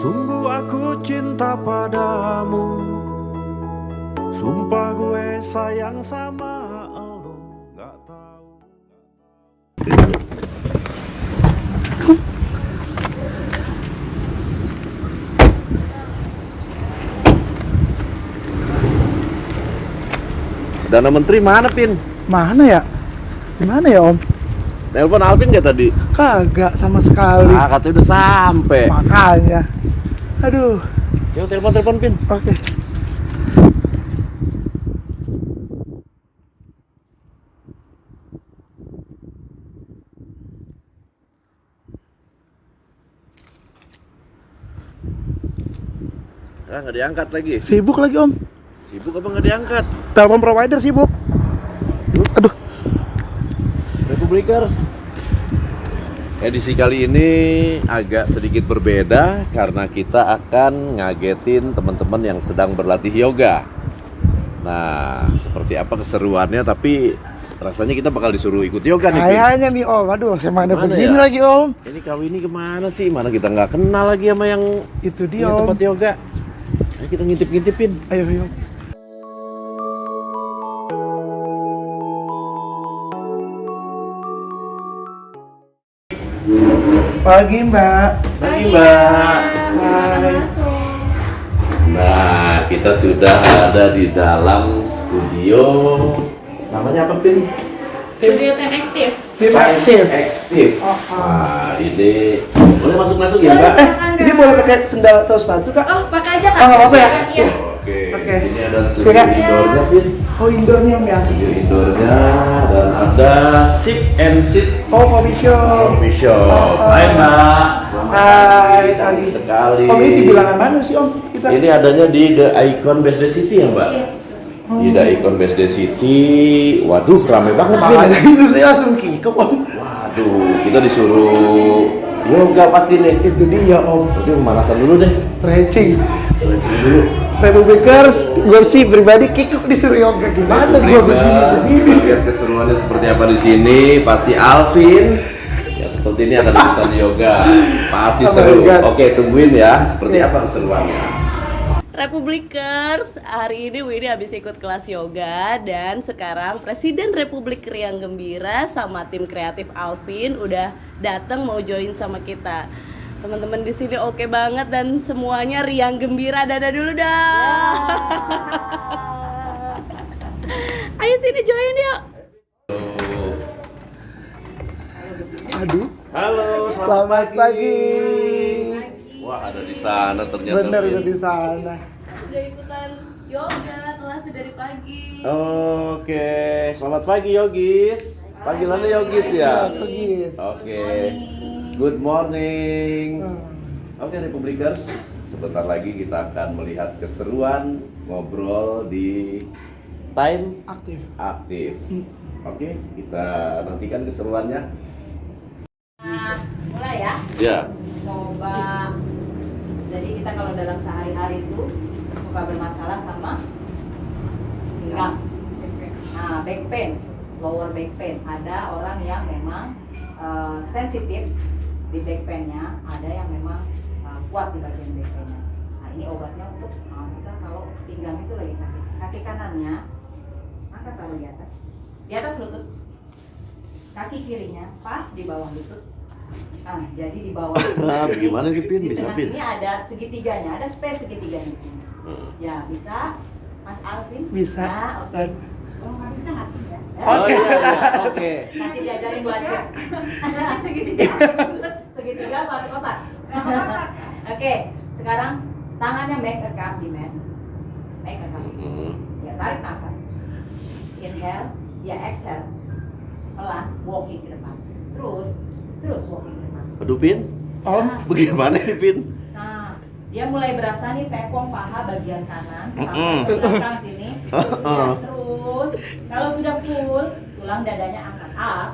Sungguh aku cinta padamu. Sumpah gue sayang sama elu. Gak tahu. Dana Menteri mana, Pin? Mana ya? Gimana ya, Om? Nelpon Alvin gak tadi? Kagak sama sekali. Ah, katanya udah sampai. Makanya. Aduh. Yuk, telepon, Pin. Oke. Ah, nggak diangkat lagi. Sibuk lagi, Om. Sibuk apa nggak diangkat? Telepon provider sibuk. Aduh. Republikers. Edisi kali ini agak sedikit berbeda karena kita akan ngagetin teman-teman yang sedang berlatih yoga. Nah, seperti apa keseruannya, tapi rasanya kita bakal disuruh ikut yoga nih, Pin. Kayaknya nih, Om. Aduh, saya mana Gimana begini ya? lagi, Om. Ini kau ini kemana sih? Mana kita nggak kenal lagi sama yang Itu punya dia, Om. tempat yoga. Ayo kita ngintip-ngintipin. Ayo, ayo. Pagi, Mbak. Pagi, Mbak. Hai. Nah, kita sudah ada di dalam studio. Namanya apa, Pin? Studio Time Active. Tim aktif. Aktif. Oh, Nah, ini boleh masuk-masuk ya, Mbak? Ini boleh pakai sendal atau sepatu, Kak? Oh, pakai aja Kak. Oh, nggak apa-apa ya? Iya. Oke. Oke. Di sini ada studio Iya. indoornya, Pin. Oh, indoor nih, Om ya. Studio indoornya dan ada sip and sit Oh, coffee shop. coffee shop. Oh. Hai, Mbak. Hai, Cantik pagi. sekali. Om, ini di bilangan mana sih, Om? Kita. Ini adanya di The Icon BSD City ya, Mbak? Iya. Di The Icon BSD City. Waduh, rame banget, Pin. Makanya itu saya langsung kikuk, Om. Waduh, kita disuruh yoga pasti nih. Itu dia, Om. Berarti pemanasan dulu deh. Stretching. Stretching dulu. Republikers, gue sih pribadi kikuk disuruh yoga. Gimana gue begini-begini? Kita lihat keseruannya seperti apa di sini. Pasti Alvin. Ya seperti ini akan ikutan yoga. Pasti Oh my seru. God. Oke, tungguin ya. Seperti Iya. apa keseruannya. Republikers, hari ini Winnie habis ikut kelas yoga dan sekarang Presiden Republik Riang Gembira sama tim kreatif Alvin udah datang mau join sama kita. Teman-teman di sini oke banget dan semuanya riang gembira. Dadah dulu dah. Ayo sini join yuk. Aduh. Halo, Selamat pagi. Wah, ada di sana ternyata. Bener Vin. udah di sana. Sudah ikutan yoga kelasnya dari pagi. Oke, selamat pagi Yogis. Panggilannya Yogis ya? Pagi. Oke. Good morning. Hmm. Oke, Republikers. Sebentar lagi kita akan melihat keseruan ngobrol di Time Aktif. Aktif. Oke, kita nantikan keseruannya. Mulai ya. Ya. Coba. Jadi kita kalau dalam sehari-hari itu suka bermasalah sama pinggang. Nah, back pain, lower back pain. Ada orang yang memang sensitif di back pain-nya, ada yang memang kuat di bagian back pain-nya. Nah, ini obatnya untuk kita kalau pinggang itu lagi sakit. Kaki kanannya angkat taruh di atas lutut. Kaki kirinya pas di bawah lutut. Nah, jadi di bawah. Nah, bagaimana nih, Pin? Di Bisa, tengah Pin? sini ada segitiganya, ada space segitiganya di sini. Ya, bisa. Mas Alvin? Bisa. Ya, oke. Kalau nggak bisa ngatur ya. Oh iya, iya. Oke. Nanti diajarin buat cek. Segitiga. Segitiga atau kotak? Oke, sekarang tangannya make a cup di mat. Make a cup. Ya, tarik nafas. Inhale, ya exhale. Pelan, walking ke depan. Terus walking ke depan. Aduh, Pin. Om. Bagaimana nih, Pin? Nah, dia mulai berasa nih tepong paha bagian kanan sampai ke belakang sini. Ya, terus kalau sudah full, tulang dadanya angkat up.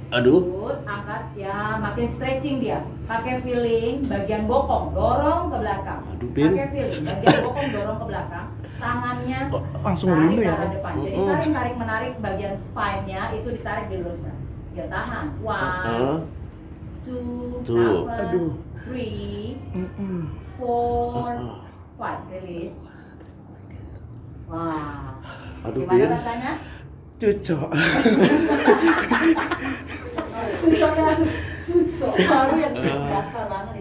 Aduh. Good, angkat ya, makin stretching dia. Pakai feeling bagian bokong, dorong ke belakang. Aduh, Pin. Pakai feeling bagian bokong dorong ke belakang. Tangannya Langsung tarik lindu ke ya, arah Om. depan. Jadi saling tarik menarik bagian spine-nya itu ditarik diluruskan. Ya tahan. One, Two. nafas. Aduh. 3, 4, 5, release. Wah, Aduh, gimana Pin. rasanya? Cucok. Cucoknya langsung cucok baru yang biasa banget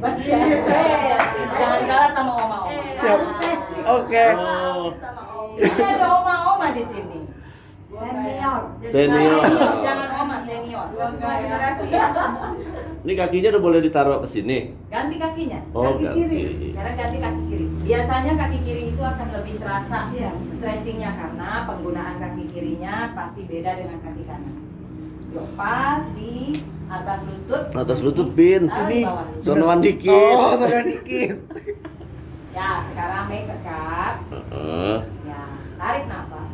jangan kalah sama oma-oma. Siap. Oke. Oh. Ini ada oma-oma di sini. Senior. Jangan oma, senior. Ini kakinya udah boleh ditaruh ke sini. Ganti kakinya. Oh, kaki ganti. kiri. Sekarang ganti kaki kiri. Biasanya kaki kiri itu akan lebih terasa stretchingnya karena penggunaan kaki kirinya pasti beda dengan kaki kanan. Yuk, pas di atas lutut. Atas lutut, Pin. Taruh di Ini. bawah. Sonoan dikit. Oh, sudah dikit. Ya, sekarang make dekat. Ya, tarik nafas.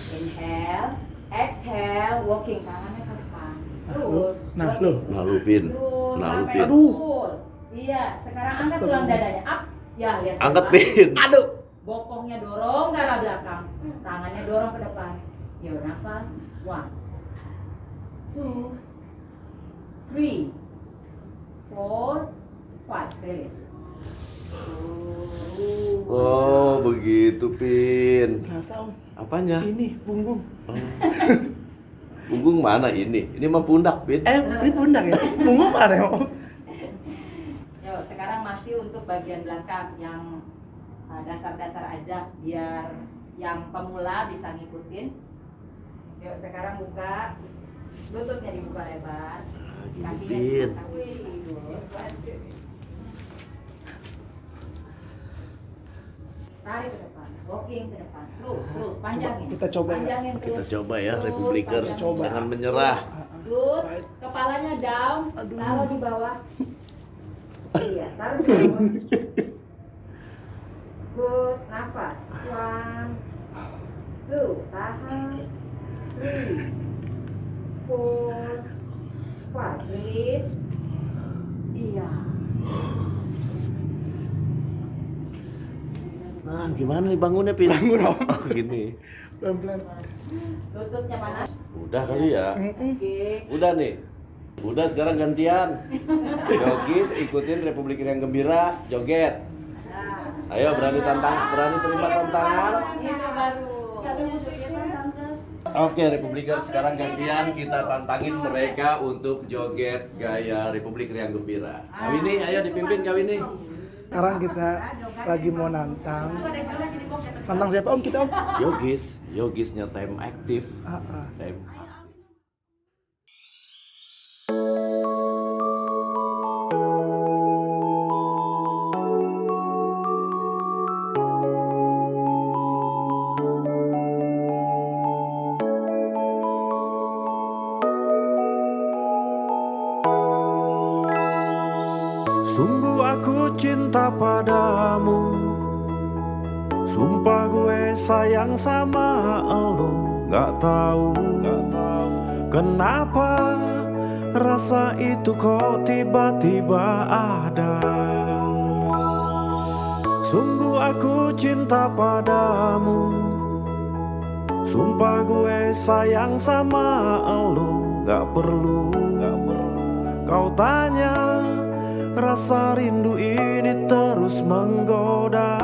Inhale, exhale, walking tangannya ke depan. Terus. Nah, walking. lu. Nah, lu, Pin. Terus Nah, lu, sampai Pin. Aduh. full. Iya, sekarang angkat Astaga. tulang dadanya up. Ya, lihat. Angkat, ke depan. Pin. Aduh. Bokongnya dorong ke arah belakang. Tangannya dorong ke depan. Yuk, nafas. 1, 2, 3, 4, 5. Release. Oh, begitu, Pin. Rasa Om. Apanya? Ini punggung. Oh. Punggung mana ini? Ini mah pundak, Pin. Ini pundak ya? Punggung mana ya, Om? Yuk, sekarang masih untuk bagian belakang yang dasar-dasar aja biar yang pemula bisa ngikutin. Yuk, sekarang buka. Lututnya dibuka lebar. Gini, Kakinya Pin. dibuka. Wih, good. Tarik ke depan, walking ke depan, terus panjangin. Kita coba ya. Panjangin terus. Kita coba ya, Terus, Republikers. panjangin. Coba. Jangan menyerah. Good, Baik. kepalanya down, Aduh. taruh di bawah. Iya, taruh di bawah. Good, nafas. 1, 2, tahan. 3, 4, 5, release. Iya. Nah, gimana nih bangunnya, Pin? Bangun, Om. Oh, gini. Pelan-pelan. Lututnya panas. Udah kali ya. Oke. Udah nih. Udah, sekarang gantian. Yogis ikutin Republik yang Gembira, joget. Nah, Ayo, berani berani terima tantangan. itu baru. Oke, Republikers, sekarang gantian kita tantangin mereka untuk joget gaya Republik Riang Gembira. Kawini, ayo dipimpin Kawini. Sekarang kita lagi mau nantang. Nantang siapa Om? Kita Om? Yogisnya time aktif. Time. Sungguh aku cinta padamu, sumpah gue sayang sama elu. Gak tahu kenapa rasa itu kok tiba-tiba ada. Sungguh aku cinta padamu, sumpah gue sayang sama elu. Gak perlu kau tanya, rasa rindu ini terus menggoda.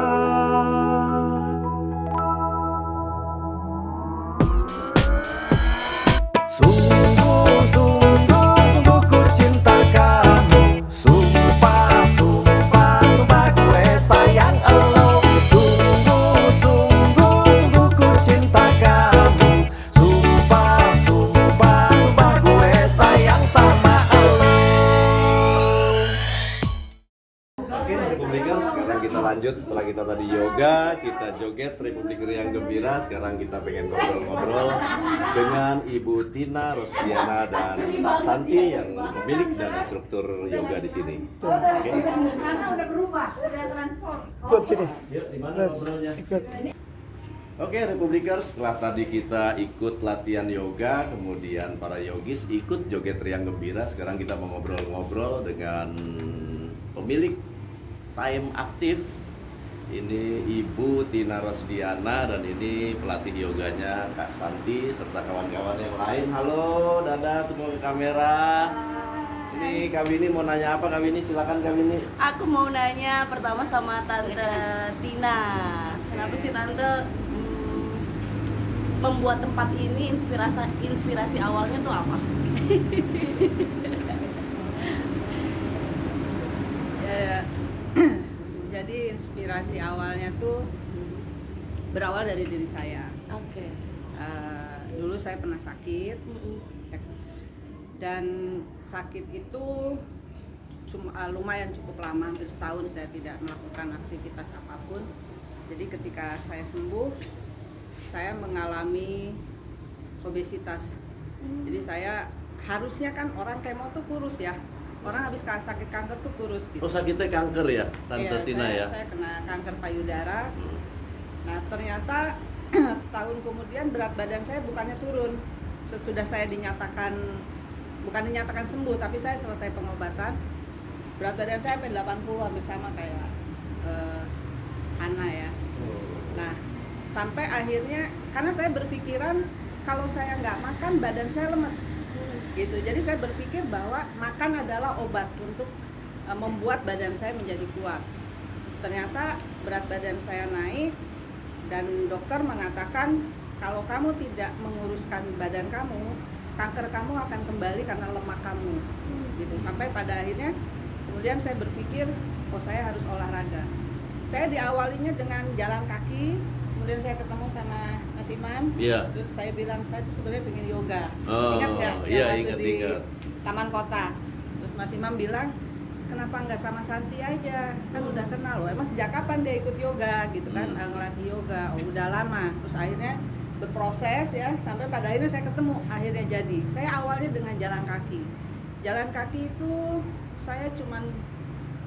Sungguh ku cinta kamu. Sumpah gue sayang elo. Sungguh ku cinta kamu. Sumpah gue sayang sama elo. Oke, Republikers, sekarang kita lanjut. Setelah kita tadi yoga, kita joget Republik Riang Gembira. Sekarang kita pengen ngobrol-ngobrol dengan Ibu Tina Rosdiana dan Mbak Santi yang pemilik dan instruktur yoga di sini. Oke. Karena udah berubah, udah transform. Ikut sini. Yuk, di mana Terus ngobrolnya? ikut. Oke, Republikers, setelah tadi kita ikut latihan yoga, kemudian para yogis ikut joget Riang Gembira. Sekarang kita mau ngobrol-ngobrol dengan pemilik Time Aktif. Ini Ibu Tina Rosdiana dan ini pelatih yoganya Kak Santi serta kawan-kawan yang lain. Halo, dadah semua ke kamera. Ini Ini Kak Winnie mau nanya apa Kak Winnie? Silakan Kak Winnie. Aku mau nanya pertama sama Tante Tina. Kenapa sih Tante membuat tempat ini, inspirasi awalnya tuh apa? Ya, jadi inspirasi awalnya tuh berawal dari diri saya. Oke. Dulu saya pernah sakit, dan sakit itu lumayan cukup lama, hampir setahun saya tidak melakukan aktivitas apapun. Jadi ketika saya sembuh, saya mengalami obesitas. Jadi saya harusnya kan orang kemo tuh kurus ya, orang habis sakit kanker tuh kurus gitu. Oh sakitnya kanker ya Tante Iya, Tina ya? saya kena kanker payudara. Nah ternyata setahun kemudian berat badan saya bukannya turun. Sesudah saya bukan dinyatakan sembuh, tapi saya selesai pengobatan, berat badan saya sampai 80, hampir sama kayak Hana ya. Nah sampai akhirnya, karena saya berpikiran kalau saya nggak makan badan saya lemes gitu. Jadi saya berpikir bahwa makan adalah obat untuk membuat badan saya menjadi kuat. Ternyata berat badan saya naik, dan dokter mengatakan kalau kamu tidak menguruskan badan kamu, kanker kamu akan kembali karena lemak kamu gitu. Sampai pada akhirnya kemudian saya berpikir, oh saya harus olahraga. Saya diawalinya dengan jalan kaki, kemudian saya ketemu sama Mas Imam. Iya. Terus saya bilang saya tuh sebenarnya pengen yoga. Oh, Ingat nggak? iya, Yang waktu di ingat. Taman Kota. Terus Mas Imam bilang, kenapa nggak sama Santi aja, kan udah kenal loh. Emang sejak kapan dia ikut yoga gitu kan, ngelatih yoga? Oh, udah lama. Terus akhirnya berproses ya, sampai pada akhirnya saya ketemu, akhirnya jadi. Saya awalnya dengan jalan kaki. Jalan kaki itu saya cuman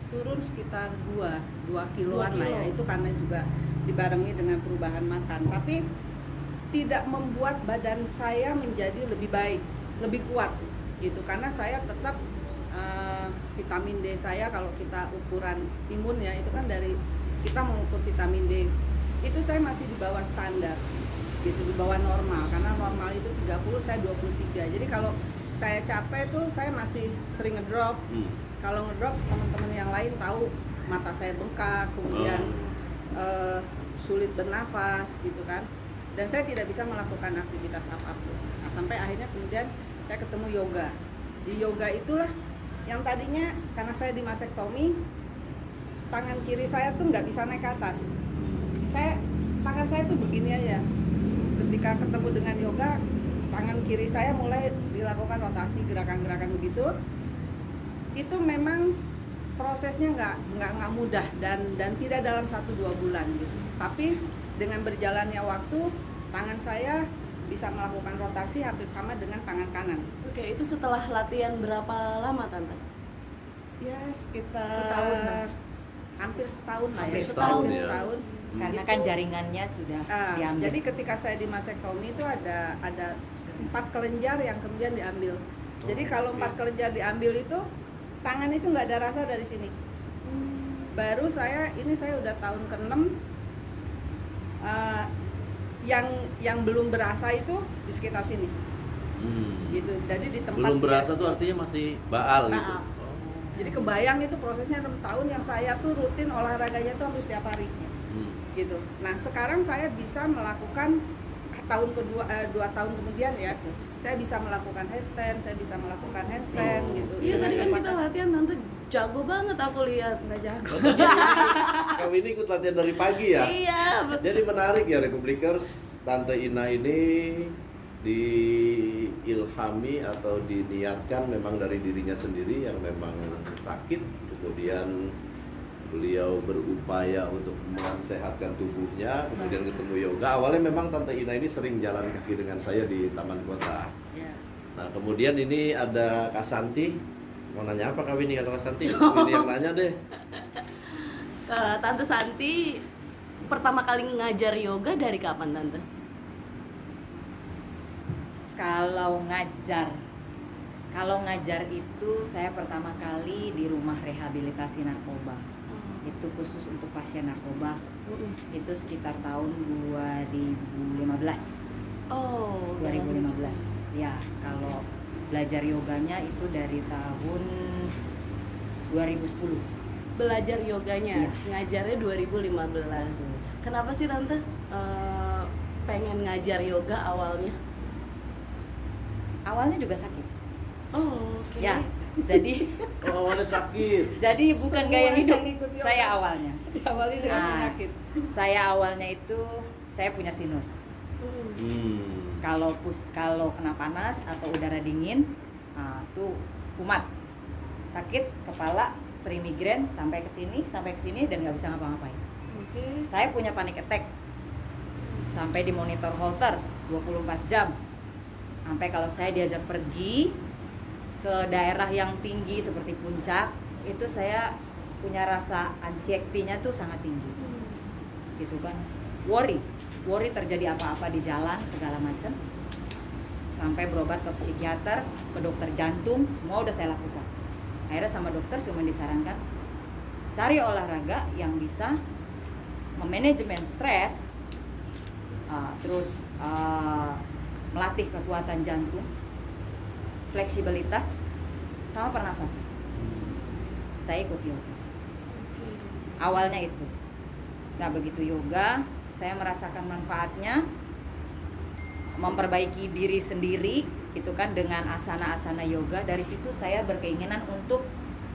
turun sekitar 2 kiloan lah ya. Itu karena juga dibarengi dengan perubahan makan. Tapi tidak membuat badan saya menjadi lebih baik, lebih kuat gitu. Karena saya tetap vitamin D saya, kalau kita ukuran imun ya, itu kan dari kita mengukur vitamin D, itu saya masih di bawah standar gitu, di bawah normal. Karena normal itu 30, saya 23. Jadi kalau saya capek tuh saya masih sering ngedrop. Kalau ngedrop, teman-teman yang lain tahu mata saya bengkak, kemudian sulit bernafas gitu kan. Dan saya tidak bisa melakukan aktivitas apapun. Nah, sampai akhirnya kemudian saya ketemu yoga. Di yoga itulah yang tadinya karena saya di masektomi, tangan kiri saya tuh nggak bisa naik ke atas. Tangan saya tuh begini aja. Ketika ketemu dengan yoga, tangan kiri saya mulai dilakukan rotasi, gerakan-gerakan begitu. Itu memang prosesnya nggak mudah dan tidak dalam 1-2 bulan gitu. Tapi dengan berjalannya waktu, tangan saya bisa melakukan rotasi hampir sama dengan tangan kanan. Oke, itu setelah latihan berapa lama Tante? Ya sekitar hampir setahun lah ya. Hampir setahun ya. Setahun. Karena Itu, kan jaringannya sudah diambil. jadi ketika saya di masektomi itu ada 4 kelenjar yang kemudian diambil. Jadi kalau 4 kelenjar diambil itu, tangan itu nggak ada rasa dari sini. Baru saya udah tahun ke-6, yang belum berasa itu di sekitar sini. Gitu. Jadi di tempat Belum berasa dia, tuh artinya masih baal gitu. Baal. Jadi kebayang itu prosesnya 6 tahun yang saya tuh rutin olahraganya tuh hampir setiap hari. Gitu. Nah, sekarang saya bisa melakukan tahun kedua 2 tahun kemudian ya. Saya bisa melakukan headstand, saya bisa melakukan handstand gitu. Iya, tadi kan kita kekuatan. latihan Tante jago banget, aku lihat. Nggak jago. Kami ini ikut latihan dari pagi ya. Iya, Jadi menarik ya Republikers, Tante Ina ini diilhami atau diniatkan memang dari dirinya sendiri yang memang sakit, kemudian beliau berupaya untuk mensehatkan tubuhnya, kemudian ketemu yoga. Awalnya memang Tante Ina ini sering jalan kaki dengan saya di Taman Kota. Ya. Nah kemudian ini ada Kak Santi, mau nanya apa Kak Winnie? Kata Kak Santi, Kak Winnie yang nanya deh. Tante Santi pertama kali ngajar yoga dari kapan Tante? Kalau ngajar itu saya pertama kali di rumah rehabilitasi narkoba. Itu khusus untuk pasien narkoba. Itu sekitar tahun 2015. Oh, 2015. Ya, kalau belajar yoganya itu dari tahun 2010. Belajar yoganya, Iya. ngajarnya 2015. Kenapa sih tante pengen ngajar yoga awalnya? Awalnya juga sakit. Oh, oke. Ya, jadi Awalnya sakit. jadi bukan Semua gaya hidup yang ikut yoga. saya awalnya. Diawali dengan Nah, penyakit. saya awalnya itu saya punya sinus. Kalau kena panas atau udara dingin, tuh kumat, sakit kepala, sering migrain sampai ke sini dan nggak bisa ngapa-ngapain. Oke. Saya punya panic attack sampai di monitor Holter 24 jam. Sampai kalau saya diajak pergi ke daerah yang tinggi seperti puncak, itu saya punya rasa anxiety-nya tuh sangat tinggi. Gitu kan. Worry terjadi apa-apa di jalan segala macam. Sampai berobat ke psikiater, ke dokter jantung, semua udah saya lakukan. Akhirnya sama dokter cuma disarankan cari olahraga yang bisa memanajemen stres, terus melatih kekuatan jantung, fleksibilitas, sama pernafasan. Saya ikut yoga. Awalnya itu. Nah, begitu yoga, saya merasakan manfaatnya, memperbaiki diri sendiri, itu kan dengan asana-asana yoga. Dari situ saya berkeinginan untuk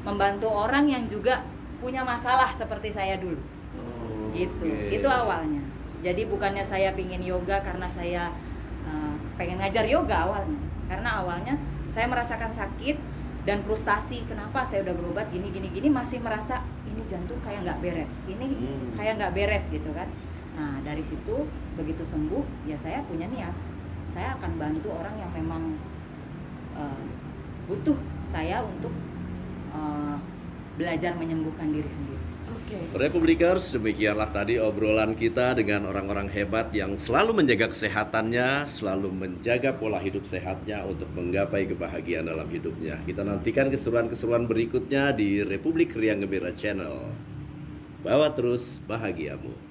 membantu orang yang juga punya masalah seperti saya dulu. Gitu. Itu awalnya. Jadi bukannya saya pingin yoga karena saya pengen ngajar yoga awalnya. Karena awalnya saya merasakan sakit dan frustasi. Kenapa saya udah berobat gini masih merasa ini jantung kayak nggak beres. Ini kayak nggak beres gitu kan. Nah, dari situ begitu sembuh, ya saya punya niat. Saya akan bantu orang yang memang butuh saya untuk belajar menyembuhkan diri sendiri. Oke. Republikers, demikianlah tadi obrolan kita dengan orang-orang hebat yang selalu menjaga kesehatannya, selalu menjaga pola hidup sehatnya untuk menggapai kebahagiaan dalam hidupnya. Kita nantikan keseruan-keseruan berikutnya di Republik Riang Gembira Channel. Bawa terus bahagiamu.